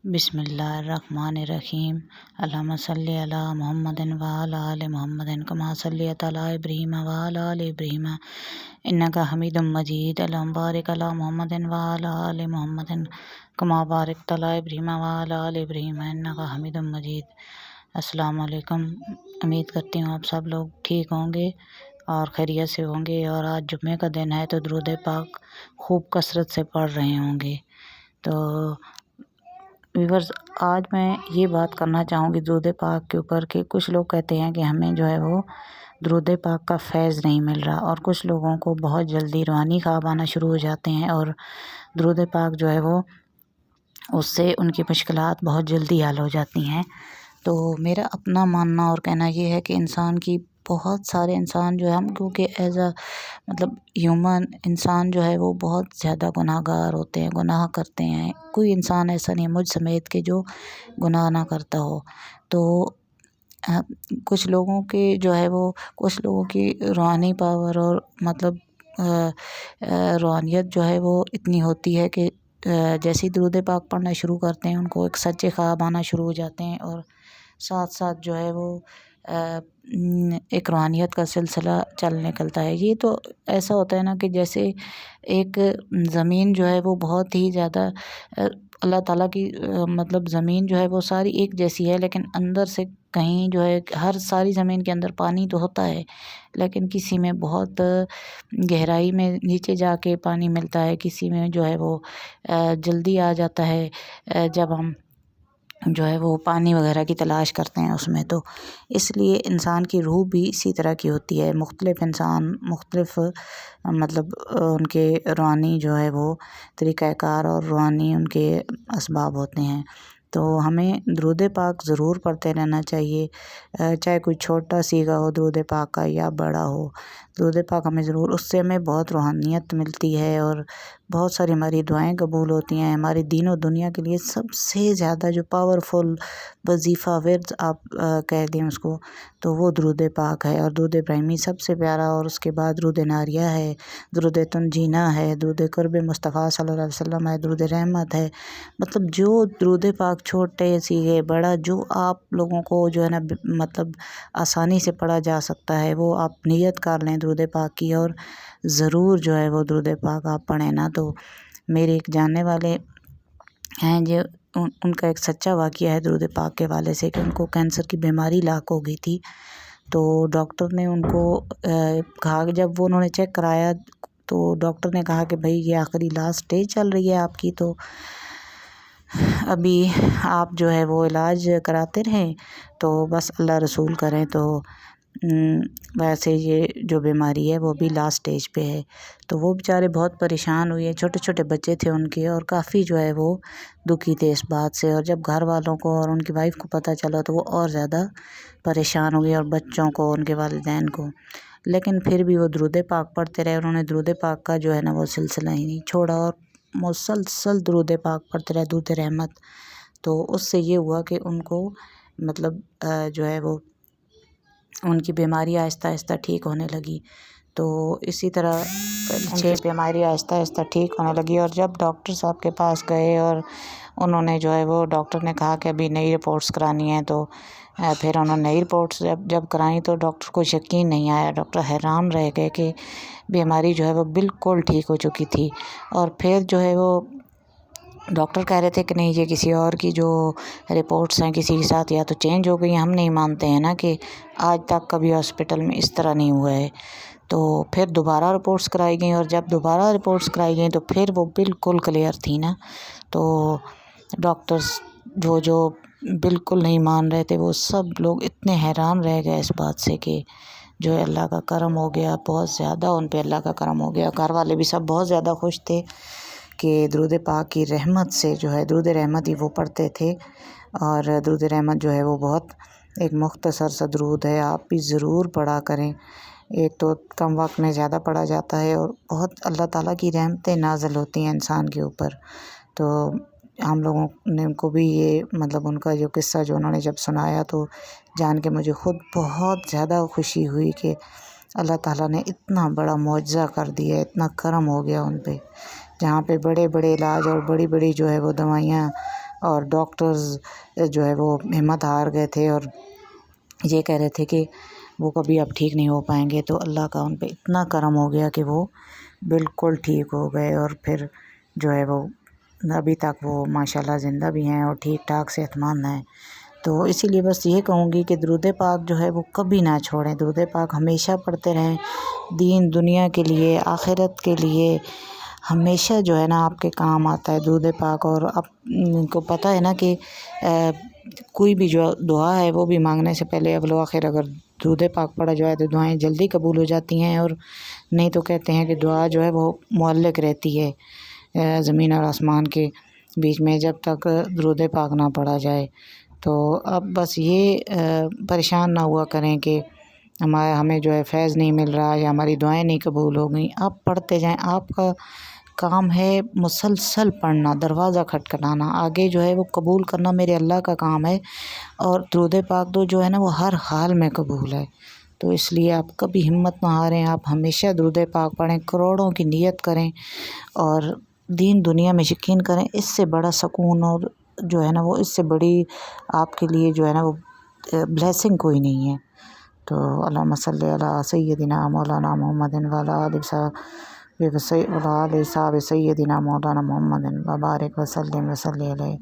بسم اللہ الرحمن الرحیم۔ اللہم صلی علی محمد وعلی آل محمد کما صلیت علی ابراہیم وعلی آل ابراہیم انک حمید مجید۔ اللہم بارک علی محمد وعلی آل محمد کما بارکت علی ابراہیم وعلی آل ابراہیم انک حمید مجید۔ السلام علیکم۔ امید کرتی ہوں آپ سب لوگ ٹھیک ہوں گے اور خیریت سے ہوں گے، اور آج جمعے کا دن ہے تو درود پاک خوب کثرت سے پڑھ رہے ہوں گے۔ تو ویورز، آج میں یہ بات کرنا چاہوں گی درود پاک کے اوپر کہ کچھ لوگ کہتے ہیں کہ ہمیں جو ہے وہ درود پاک کا فیض نہیں مل رہا، اور کچھ لوگوں کو بہت جلدی روحانی خواب آنا شروع ہو جاتے ہیں، اور درود پاک جو ہے وہ اس سے ان کی مشکلات بہت جلدی حل ہو جاتی ہیں۔ تو میرا اپنا ماننا اور کہنا یہ ہے کہ انسان کی بہت سارے انسان جو ہے، ہم کیونکہ ایز اے ہیومن انسان جو ہے وہ بہت زیادہ گناہ گار ہوتے ہیں، گناہ کرتے ہیں۔ کوئی انسان ایسا نہیں مجھ سمیت کہ جو گناہ نہ کرتا ہو۔ تو کچھ لوگوں کے جو ہے وہ کچھ لوگوں کی روحانی پاور اور روحانیت جو ہے وہ اتنی ہوتی ہے کہ جیسے ہی درود پاک پڑھنا شروع کرتے ہیں ان کو ایک سچے خواب آنا شروع ہو جاتے ہیں، اور ساتھ ساتھ جو ہے وہ ایک روحانیت کا سلسلہ چل نکلتا ہے۔ یہ تو ایسا ہوتا ہے نا کہ جیسے ایک زمین جو ہے وہ بہت ہی زیادہ اللہ تعالیٰ کی زمین جو ہے وہ ساری ایک جیسی ہے، لیکن اندر سے کہیں جو ہے ہر ساری زمین کے اندر پانی تو ہوتا ہے، لیکن کسی میں بہت گہرائی میں نیچے جا کے پانی ملتا ہے، کسی میں جو ہے وہ جلدی آ جاتا ہے جب ہم جو ہے وہ پانی وغیرہ کی تلاش کرتے ہیں اس میں۔ تو اس لیے انسان کی روح بھی اسی طرح کی ہوتی ہے۔ مختلف انسان مختلف ان کے روحانی جو ہے وہ طریقہ کار اور روحانی ان کے اسباب ہوتے ہیں۔ تو ہمیں درود پاک ضرور پڑھتے رہنا چاہیے، چاہے کوئی چھوٹا سیگا ہو درود پاک کا یا بڑا ہو۔ درود پاک ہمیں ضرور، اس سے ہمیں بہت روحانیت ملتی ہے اور بہت ساری ہماری دعائیں قبول ہوتی ہیں۔ ہماری دین و دنیا کے لیے سب سے زیادہ جو پاورفل وظیفہ ورد آپ کہہ دیں اس کو، تو وہ درود پاک ہے، اور درود ابراہیمی سب سے پیارا، اور اس کے بعد درود ناریہ ہے، درود تنجینا ہے، درود قرب مصطفیٰ صلی اللہ علیہ وسلم ہے، درود رحمت ہے۔ جو درود پاک چھوٹے سیگے بڑا جو آپ لوگوں کو جو ہے نا آسانی سے پڑھا جا سکتا ہے، وہ آپ نیت کر لیں درود پاک کی، اور ضرور جو ہے وہ درود پاک آپ پڑھیں نا۔ تو میرے ایک جاننے والے ہیں جو ان کا ایک سچا واقعہ ہے درود پاک کے حوالے سے، کہ ان کو کینسر کی بیماری لاحق ہو گئی تھی۔ تو ڈاکٹر نے ان کو کہا کہ جب وہ انہوں نے چیک کرایا تو ڈاکٹر نے کہا کہ بھئی یہ آخری لاسٹ اسٹیج چل رہی ہے آپ کی، تو ابھی آپ جو ہے وہ علاج کراتے رہیں، تو بس اللہ رسول کریں تو ویسے یہ جو بیماری ہے وہ بھی لاسٹ اسٹیج پہ ہے۔ تو وہ بیچارے بہت پریشان ہوئے، چھوٹے چھوٹے بچے تھے ان کے، اور کافی جو ہے وہ دکھی تھے اس بات سے، اور جب گھر والوں کو اور ان کی وائف کو پتہ چلا تو وہ اور زیادہ پریشان ہو گئے، اور بچوں کو، ان کے والدین کو۔ لیکن پھر بھی وہ درود پاک پڑھتے رہے، انہوں نے درود پاک کا جو ہے نا وہ سلسلہ ہی نہیں چھوڑا، اور مسلسل درود پاک پڑھتے رہے، درود رحمت۔ تو اس سے یہ ہوا کہ ان کو جو ہے وہ ان کی بیماری آہستہ آہستہ ٹھیک ہونے لگی۔ تو اسی طرح ان کی بیماری آہستہ آہستہ ٹھیک ہونے لگی، اور جب ڈاکٹر صاحب کے پاس گئے اور انہوں نے جو ہے وہ ڈاکٹر نے کہا کہ ابھی نئی رپورٹس کرانی ہیں، تو پھر انہوں نے نئی رپورٹس جب کرائیں تو ڈاکٹر کو یقین نہیں آیا، ڈاکٹر حیران رہ گئے کہ بیماری جو ہے وہ بالکل ٹھیک ہو چکی تھی۔ اور پھر جو ہے وہ ڈاکٹر کہہ رہے تھے کہ نہیں، یہ کسی اور کی جو رپورٹس ہیں کسی کے ساتھ یا تو چینج ہو گئی ہیں، ہم نہیں مانتے ہیں نا کہ آج تک کبھی ہاسپٹل میں اس طرح نہیں ہوا ہے۔ تو پھر دوبارہ رپورٹس کرائی گئیں، اور جب دوبارہ رپورٹس کرائی گئیں تو پھر وہ بالکل کلیئر تھی نا۔ تو ڈاکٹرز جو بالکل نہیں مان رہے تھے، وہ سب لوگ اتنے حیران رہ گئے اس بات سے کہ جو ہے اللہ کا کرم ہو گیا، بہت زیادہ ان پہ اللہ کا کرم ہو گیا۔ گھر والے بھی سب بہت زیادہ خوش تھے کہ درود پاک کی رحمت سے جو ہے، درود رحمت ہی وہ پڑھتے تھے، اور درود رحمت جو ہے وہ بہت ایک مختصر سا درود ہے، آپ بھی ضرور پڑھا کریں۔ ایک تو کم وقت میں زیادہ پڑھا جاتا ہے، اور بہت اللہ تعالیٰ کی رحمتیں نازل ہوتی ہیں انسان کے اوپر۔ تو ہم لوگوں نے ان کو بھی یہ ان کا جو قصہ جو انہوں نے جب سنایا تو جان کے مجھے خود بہت زیادہ خوشی ہوئی کہ اللہ تعالیٰ نے اتنا بڑا معجزہ کر دیا، اتنا کرم ہو گیا ان پہ، جہاں پہ بڑے بڑے علاج اور بڑی بڑی جو ہے وہ دوائیاں اور ڈاکٹرز جو ہے وہ ہمت ہار گئے تھے اور یہ کہہ رہے تھے کہ وہ کبھی اب ٹھیک نہیں ہو پائیں گے، تو اللہ کا ان پہ اتنا کرم ہو گیا کہ وہ بالکل ٹھیک ہو گئے، اور پھر جو ہے وہ ابھی تک وہ ماشاءاللہ زندہ بھی ہیں اور ٹھیک ٹھاک صحت مند ہیں۔ تو اسی لیے بس یہ کہوں گی کہ درود پاک جو ہے وہ کبھی نہ چھوڑیں، درود پاک ہمیشہ پڑھتے رہیں، دین دنیا کے لیے، آخرت کے لیے ہمیشہ جو ہے نا آپ کے کام آتا ہے درود پاک۔ اور آپ کو پتہ ہے نا کہ کوئی بھی جو دعا ہے وہ بھی مانگنے سے پہلے اول و آخر اگر درود پاک پڑھا جائے تو دعائیں جلدی قبول ہو جاتی ہیں، اور نہیں تو کہتے ہیں کہ دعا جو ہے وہ معلق رہتی ہے زمین اور آسمان کے بیچ میں جب تک درود پاک نہ پڑھا جائے۔ تو اب بس یہ پریشان نہ ہوا کریں کہ ہمیں جو ہے فیض نہیں مل رہا یا ہماری دعائیں نہیں قبول ہو گئیں، آپ پڑھتے جائیں، آپ کا کام ہے مسلسل پڑھنا، دروازہ کھٹکھٹانا، آگے جو ہے وہ قبول کرنا میرے اللہ کا کام ہے، اور درود پاک تو جو ہے نا وہ ہر حال میں قبول ہے۔ تو اس لیے آپ کبھی ہمت نہ ہاریں، آپ ہمیشہ درود پاک پڑھیں، کروڑوں کی نیت کریں، اور دین دنیا میں یقین کریں اس سے بڑا سکون اور جو ہے نا وہ اس سے بڑی آپ کے لیے جو ہے نا وہ بلیسنگ کوئی نہیں ہے۔ تو اللہم صلی علی سیدنا مولانا محمد وعلی آلہ وصحبہ سیدنا مولانا محمد وبارک وسلم وصلی علیہ۔